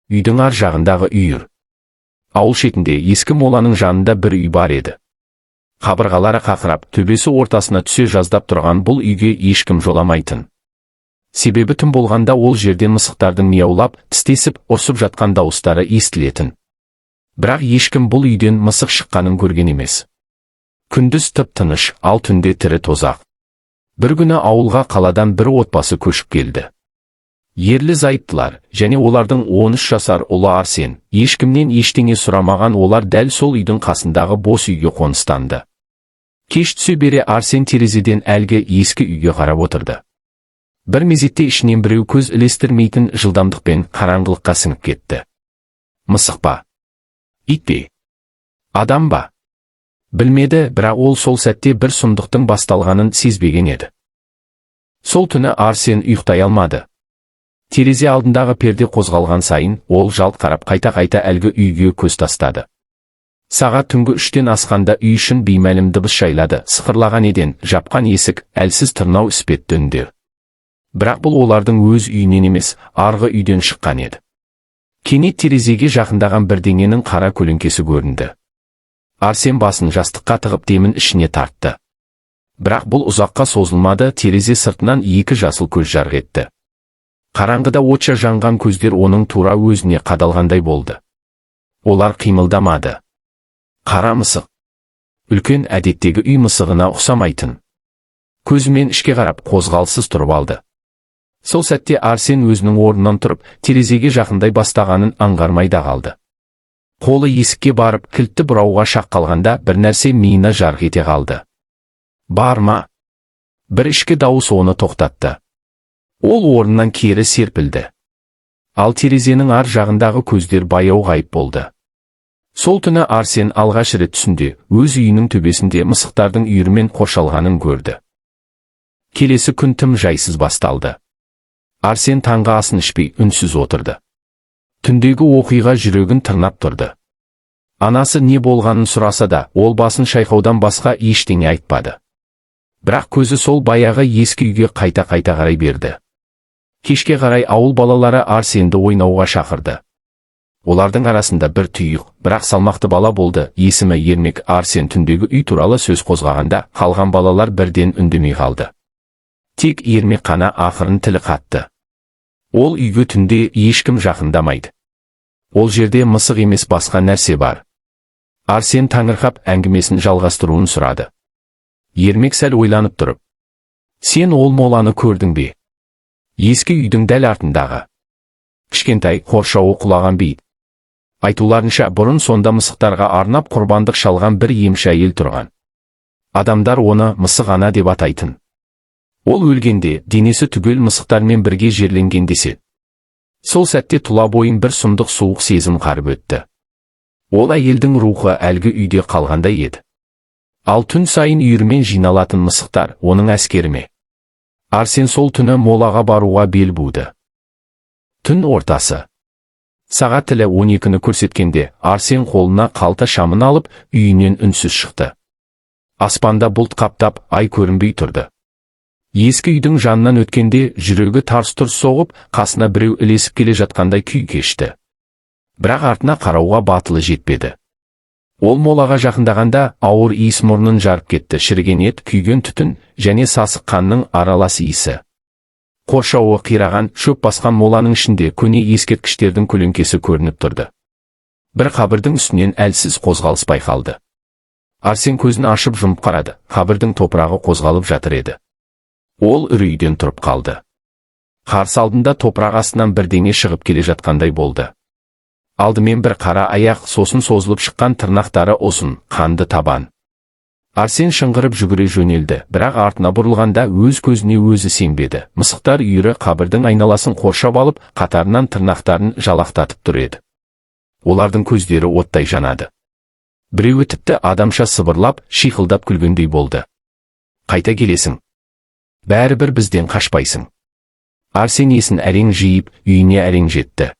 Үйдің ар жағындағы үйір. Ауыл шетінде ескі моланың жанында бір үй бар еді. Қабырғалары қақырап, төбесі ортасына түсе жаздап тұрған бұл үйге ешкім жоламайтын. Себебі түн болғанда ол жерден мысықтардың мияулап, тістесіп, ұрсып жатқан дауыстары естілетін. Бірақ ешкім бұл үйден мысық шыққанын көрген емес. Күндіз тып-тыныш, ал түнде тірі тозақ. Бір күні ауылға қаладан бір отбасы көшіп келді. Ерлі-зайыптылар, және олардың 13 жасар ұлы Арсен, ешкімнен ештеңе сұрамаған олар дәл сол үйдің қасындағы бос үйге қоныстанды. Кеш түсе бере Арсен терезеден әлгі ескі үйге қарап отырды. Бір мезетте ішінен біреу көз ілестірмейтін жылдамдықпен қараңғылыққа сіңіп кетті. Мысық па? Ит пе? Адам ба? Білмеді, бірақ ол сол сәтте бір сұмдықтың басталғанын сезбеген еді. Сол түні Арсен ұйықтай алмады. Терезе алдындағы перде қозғалған сайын, ол жалт қарап қайта-қайта әлгі үйге көз тастады. Сағат түнгі 3-тен асқанда үй ішін беймәлім дыбыс жайлады, сықырлаған еден, жапқан есік, әлсіз тырнау іспетті үндер. Бірақ бұл олардың өз үйінен емес, арғы үйден шыққан еді. Кенет терезеге жақындаған бірдеңенің қара көлеңкесі көрінді. Арсен басын жастыққа тығып демін ішіне тартты. Бірақ бұл ұзаққа созылмады, терезе сыртынан екі жасыл көз жарқ етті. Қараңғыда отша жанған көздер оның тура өзіне қадалғандай болды. Олар қимылдамады. Қара мысық. Үлкен әдеттегі үй мысығына ұқсамайтын. Көзімен ішке қарап қозғалсыз тұрып алды. Сол сәтте Арсен өзінің орнынан тұрып, терезеге жақындай бастағанын аңғармай да қалды. Қолы есікке барып, кілтті бұрауға шақ қалғанда бір нәрсе миына жарқ ете қалды. Бар ма? Бір ішкі дауыс оны тоқтатты. Ол орнынан кері серпілді. Ал терезенің ар жағындағы көздер баяу ғайып болды. Сол түні Арсен алғаш рет түсінде, өз үйінің төбесінде мысықтардың үйірімен қоршалғанын көрді. Келесі күн тым жайсыз басталды. Арсен таңғы асын ішпей үнсіз отырды. Түндегі оқиға жүрегін тырнап тұрды. Анасы не болғанын сұраса да, ол басын шайқаудан басқа ештеңе айтпады. Бірақ көзі сол баяғы ескі үйге қайта-қайта қарай берді. Кешке қарай ауыл балалары Арсенді ойнауға шақырды. Олардың арасында бір тұйық, бірақ салмақты бала болды, есімі Ермек. Арсен түндегі үй туралы сөз қозғағанда, қалған балалар бірден үндемей қалды. Тек Ермек қана ақырын тілі қатты. Ол үйге түнде ешкім жақындамайды. Ол жерде мысық емес басқа нәрсе бар. Арсен таңырқап әңгімесін жалғастыруын сұрады. Ермек сәл ойланып тұрып: сен ол моланы көрдің бе? Ескі үйдің дәл артындағы кішкентай қоршауы құлаған бейіт. Айтуларынша, бұрын сонда мысықтарға арнап құрбандық шалған бір емші әйел тұрған. Адамдар оны мысық ана деп атайтын. Ол өлгенде, денесі түгел мысықтармен бірге жерленген деседі. Сол сәтте тұла бойын бір сұмдық суық сезім қарып өтті. Ол әйелдің рухы әлгі үйде қалғандай еді. Ал түн сайын үйірмен жиналатын мысықтар оның әскері ме? Арсен сол түні молаға баруға бел буды. Түн ортасы. Сағат тілі 12-ні көрсеткенде, Арсен қолына қалта шамын алып, үйінен үнсіз шықты. Аспанда бұлт қаптап, ай көрінбей тұрды. Ескі үйдің жанынан өткенде, жүрегі тарс-тұрс соғып, қасына біреу ілесіп келе жатқандай күй кешті. Бірақ артына қарауға батылы жетпеді. Ол молаға жақындағанда, ауыр иіс мұрнын жарып кетті, шіріген ет, күйген түтін және сасық қанның аралас иісі. Қоршауы қираған, шөп басқан моланың ішінде көне ескерткіштердің көлеңкесі көрініп тұрды. Бір қабірдің үстінен әлсіз қозғалыс байқалды. Арсен көзін ашып жұмып қарады, қабірдің топырағы қозғалып жатыр еді. Ол үрейден тұрып қалды. Қарсы алдында топырақ астынан бірдеңе шығып келе жатқандай болды. Алдымен бір қара аяқ, сосын созылып шыққан тырнақтары ұзын, қанды табан. Арсен шыңғырып жүгіре жөнелді, бірақ артына бұрылғанда өз көзіне өзі сенбеді. Мысықтар үйірі қабірдің айналасын қоршап алып, қатарынан тырнақтарын жалақтатып тұр еді. Олардың көздері оттай жанады. Біреуі тіпті адамша сыбырлап, шиқылдап күлгендей болды. Қайта келесің. Бәрібір бізден қашпайсың. Арсен есін әрең жиып, үйіне әрең жетті.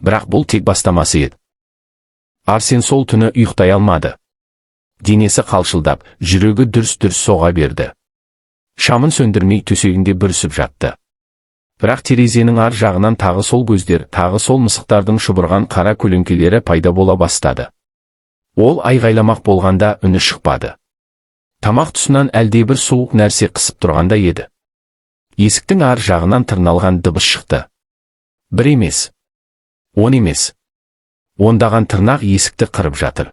Бірақ бұл тек бастамасы еді. Арсен сол түні ұйықтай алмады. Денесі қалшылдап, жүрегі дүрс-дүрс соға берді. Шамын сөндірмей төсегінде бүрісіп жатты. Бірақ терезенің ар жағынан тағы сол көздер, тағы сол мысықтардың шұбырған қара көлеңкелері пайда бола бастады. Ол айғайламақ болғанда үні шықпады. Тамақ тұсынан әлдебір суық нәрсе қысып тұрғанда еді. Есіктің ар жағынан тырналған дыбыс шықты. Бір емес. 10 емес. Ондаған тырнақ есікті қырып жатыр.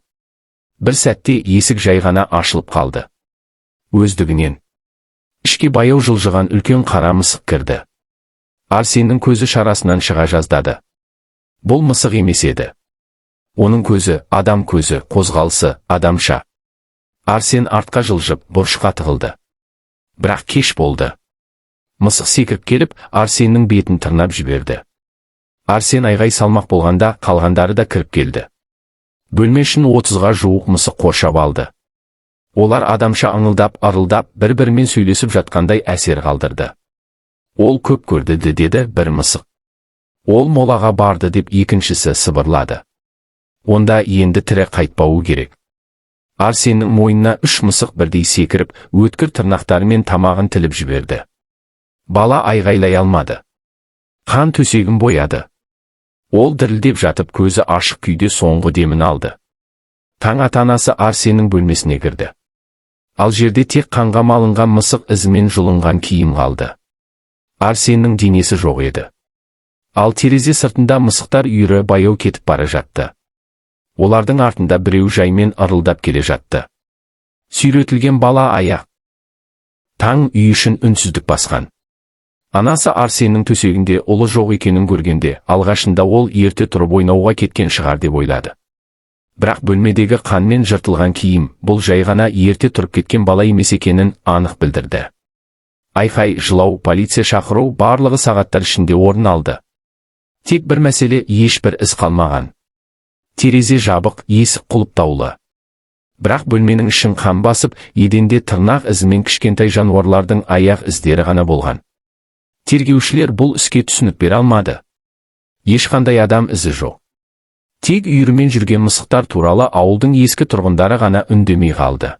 Бір сәтте есік жай ғана ашылып қалды. Өздігінен. Ішке баяу жылжыған үлкен қара мысық кірді. Арсеннің көзі шарасынан шыға жаздады. Бұл мысық емес еді. Оның көзі, адам көзі, қозғалысы, адамша. Арсен артқа жылжып, бұрышқа тығылды. Бірақ кеш болды. Мысық секіріп келіп, Арсеннің бетін тырнап жіберді. Арсен айғай салмақ болғанда, қалғандары да кіріп келді. Бөлме ішін 30-ға жуық мысық қоршап алды. Олар адамша аңылдап, арылдап, бір-бірімен сөйлесіп жатқандай әсер қалдырды. Ол көп көрді деді бір мысық. Ол молаға барды деп екіншісі сыбырлады. Онда енді тірі қайтпауы керек. Арсеннің мойнына 3 мысық бірдей секіріп, өткір тырнақтарымен тамағын тіліп жіберді. Бала айғайлай алмады. Қан төсегін бояды. Ол дірілдеп жатып көзі ашық күйде соңғы демін алды. Таң ата-анасы Арсеннің бөлмесіне кірді. Ал жерде тек қанға малынған мысық ізімен жұлынған киім қалды. Арсеннің денесі жоқ еді. Ал терезе сыртында мысықтар үйірі баяу кетіп бара жатты. Олардың артында біреу жаймен ырылдап келе жатты. Сүйретілген бала аяқ. Таң үй ішін үнсіздік басқан. Анасы Арсеннің төсегінде ұлы жоқ екенін көргенде, алғашында ол ерте тұрып ойнауға кеткен шығар деп ойлады. Бірақ бөлмедегі қанмен жыртылған киім, бұл жай ғана ерте тұрып кеткен бала емес екенін анық білдірді. Айқай, жылау, полиция шақыру барлығы сағаттар ішінде орын алды. Тек бір мәселе, ешбір із қалмаған. Терезе жабық, есік құлыптаулы. Бірақ бөлменің ішін қан басып, еденде тырнақ ізімен кішкентай жануарлардың аяқ іздері ғана болған. Тергеушілер бұл іске түсінік бере алмады. Ешқандай адам ізі жоқ. Тек үйірімен жүрген мысықтар туралы ауылдың ескі тұрғындары ғана үндемей қалды.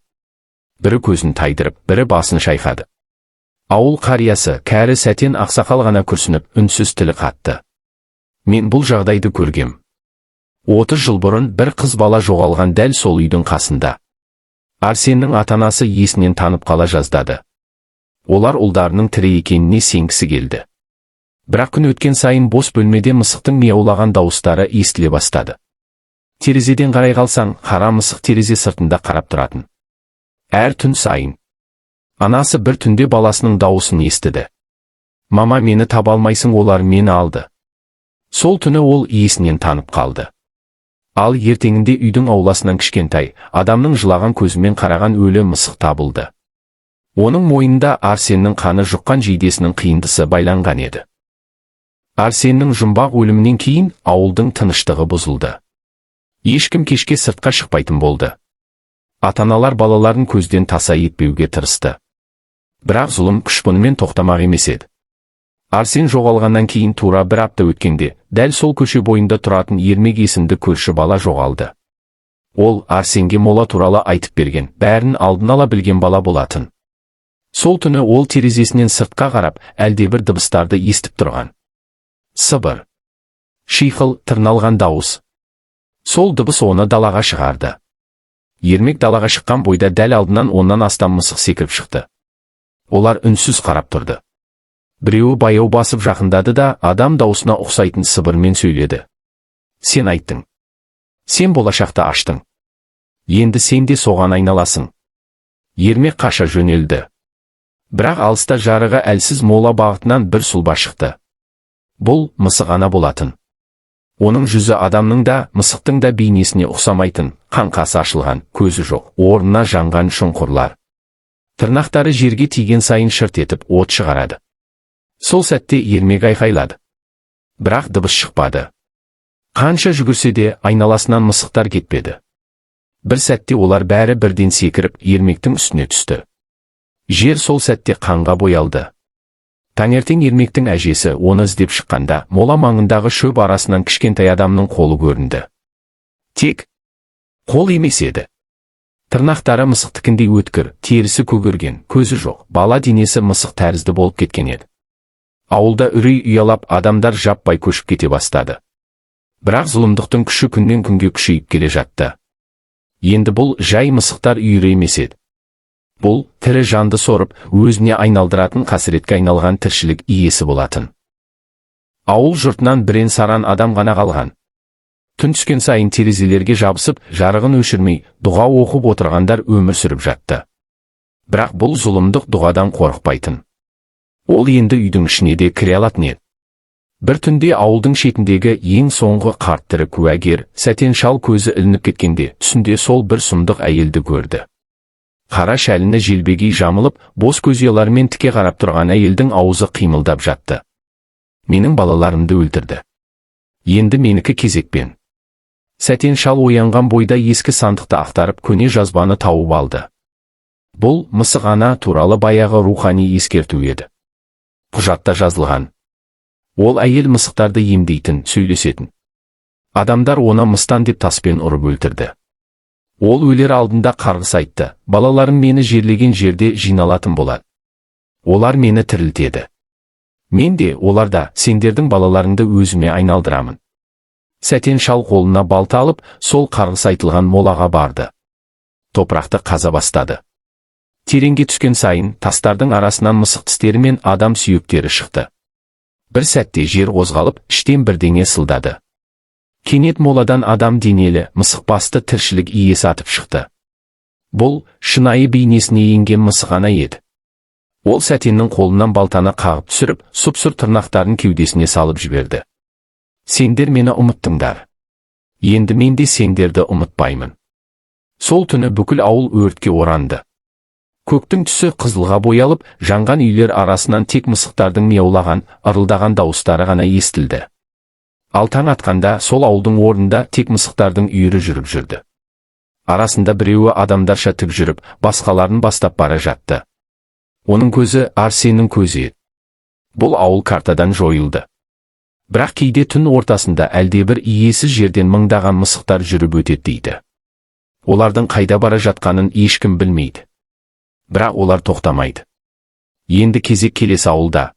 Бірі көзін тайдырып, бірі басын шайқады. Ауыл қариясы, кәрі сәтен ақсақал ғана күрсініп, үнсіз тілі қатты. Мен бұл жағдайды көргем. 30 жыл бұрын бір қыз бала жоғалған дәл сол үйдің қасында. Арсеннің ата-анасы есінен танып қала жаздады. Олар ұлдарының тірі екеніне сенгісі келді. Бірақ күн өткен сайын бос бөлмеде мысықтың мияулаған дауыстары естіле бастады. Терезеден қарай қалсаң, қара мысық терезе сыртында қарап тұратын. Әр түн сайын. Анасы бір түнде баласының дауысын естіді. Мама, мені таба алмайсың, олар мені алды. Сол түні ол иесінен танып қалды. Ал ертеңінде үйдің ауласынан кішкентай, адамның жылаған көзімен қараған өлі мысық табылды. Оның мойнында Арсеннің қаны жұққан жейдесінің қиындысы байланған еді. Арсеннің жұмбақ өлімінен кейін ауылдың тыныштығы бұзылды. Ешкім кешке сыртқа шықпайтын болды. Ата-аналар балаларын көзден таса етпеуге тырысты. Бірақ зұлым күш бұнымен тоқтамақ емес еді. Арсен жоғалғаннан кейін тура бір апта өткенде, дәл сол көше бойында тұратын Ермек есімді көрші бала жоғалды. Ол Арсенге мола туралы айтып берген, бәрін алдын ала білген бала болатын. Сол түні ол терезесінен сыртқа қарап, әлдебір дыбыстарды естіп тұрған. Сыбыр, шиқыл, тырналған дауыс. Сол дыбыс оны далаға шығарды. Ермек далаға шыққан бойда дәл алдынан 10-нан астам мысық секіріп шықты. Олар үнсіз қарап тұрды. Біреуі баяу басып жақындады да, адам дауысына ұқсайтын сыбырмен сөйледі. Сен айттың. Сен болашақты аштың. Енді сен де соған айналасың. Ермек қаша жөнелді. Бірақ алыста жарығы әлсіз мола бағытынан бір сұлба шықты. Бұл мысық ана болатын. Оның жүзі адамның да, мысықтың да бейнесіне ұқсамайтын, қаңқасы ашылған, көзі жоқ, орнына жанған шұңқырлар. Тырнақтары жерге тиген сайын шырт етіп от шығарады. Сол сәтте Ермек айқайлады. Бірақ дыбыс шықпады. Қанша жүгірсе де айналасынан мысықтар кетпеді. Бір сәтте олар бәрі бірден секіріп Ермектің үстіне түсті. Жер сол сәтте қанға боялды. Таңертең Ермектің әжесі оны іздеп шыққанда, мола маңындағы шөп арасынан кішкентай адамның қолы көрінді. Тек қол емес еді. Тырнақтары мысықтікіндей өткір, терісі көгерген, көзі жоқ, бала денесі мысық тәрізді болып кеткен еді. Ауылда үрей ұялап, адамдар жаппай көшіп кете бастады. Бірақ зұлымдықтың күші күннен күнге күшейіп келе жатты. Енді бұл жай мысықтар үйірі емес еді. Бұл тірі жанды сорып, өзіне айналдыратын қасіретке айналған тіршілік иесі болатын. Ауыл жұртынан бірен-саран адам ғана қалған. Түн түскен сайын терезелерге жабысып, жарығын өшірмей, дұға оқып отырғандар өмір сүріп жатты. Бірақ бұл зұлымдық дұғадан қорықпайтын. Ол енді үйдің ішіне де кіре алатын еді. Бір түнде ауылдың шетіндегі ең соңғы қарт тірі куәгер, Сәтен шал көзі ілініп кеткенде, түсінде сол бір сұмдық әйелді көрді. Қара шәліні желбегей жамылып, бос көзиялармен тіке қарап тұрған әйелдің аузы қимылдап жатты. Менің балаларымды өлтірді. Енді менікі кезекпен. Сәтен шал оянған бойда ескі сандықты ақтарып, көне жазбаны тауып алды. Бұл мысық ана туралы баяғы рухани ескерту еді. Құжатта жазылған. Ол әйел мысықтарды емдейтін, сөйлесетін. Адамдар оны мыстан деп таспен ұрып өлтірді. Ол өлер алдында қарғыс айтты: балаларым мені жерлеген жерде жиналатын болады. Олар мені тірілтеді. Мен де, олар да, сендердің балаларыңды өзіме айналдырамын. Сәтен шал қолына балта алып, сол қарғыс айтылған молаға барды. Топырақты қаза бастады. Тереңге түскен сайын, тастардың арасынан мысық тістері мен адам сүйектері шықты. Бір сәтте жер қозғалып, іштен бірдеңе сылдады. Кенет моладан адам денелі, мысық басты тіршілік иесі атып шықты. Бұл шынайы бейнесіне енген мысық ана еді. Ол Сәтеннің қолынан балтаны қағып түсіріп, сұп-сұр тырнақтарын кеудесіне салып жіберді. Сендер мені ұмыттыңдар. Енді мен де сендерді ұмытпаймын. Сол түні бүкіл ауыл өртке оранды. Көктің түсі қызылға боялып, жанған үйлер арасынан тек мысықтардың мияулаған, ырылдаған дауыстары ғана естілді. Ал таң атқанда сол ауылдың орнында тек мысықтардың үйірі жүріп жүрді. Арасында біреуі адамдарша тік жүріп, басқаларын бастап бара жатты. Оның көзі Арсеннің көзі еді. Бұл ауыл картадан жойылды. Бірақ кейде түн ортасында әлдебір иесіз жерден мыңдаған мысықтар жүріп өтеді дейді. Олардың қайда бара жатқанын ешкім білмейді. Бірақ олар тоқтамайды. Енді кезек келесі ауылда.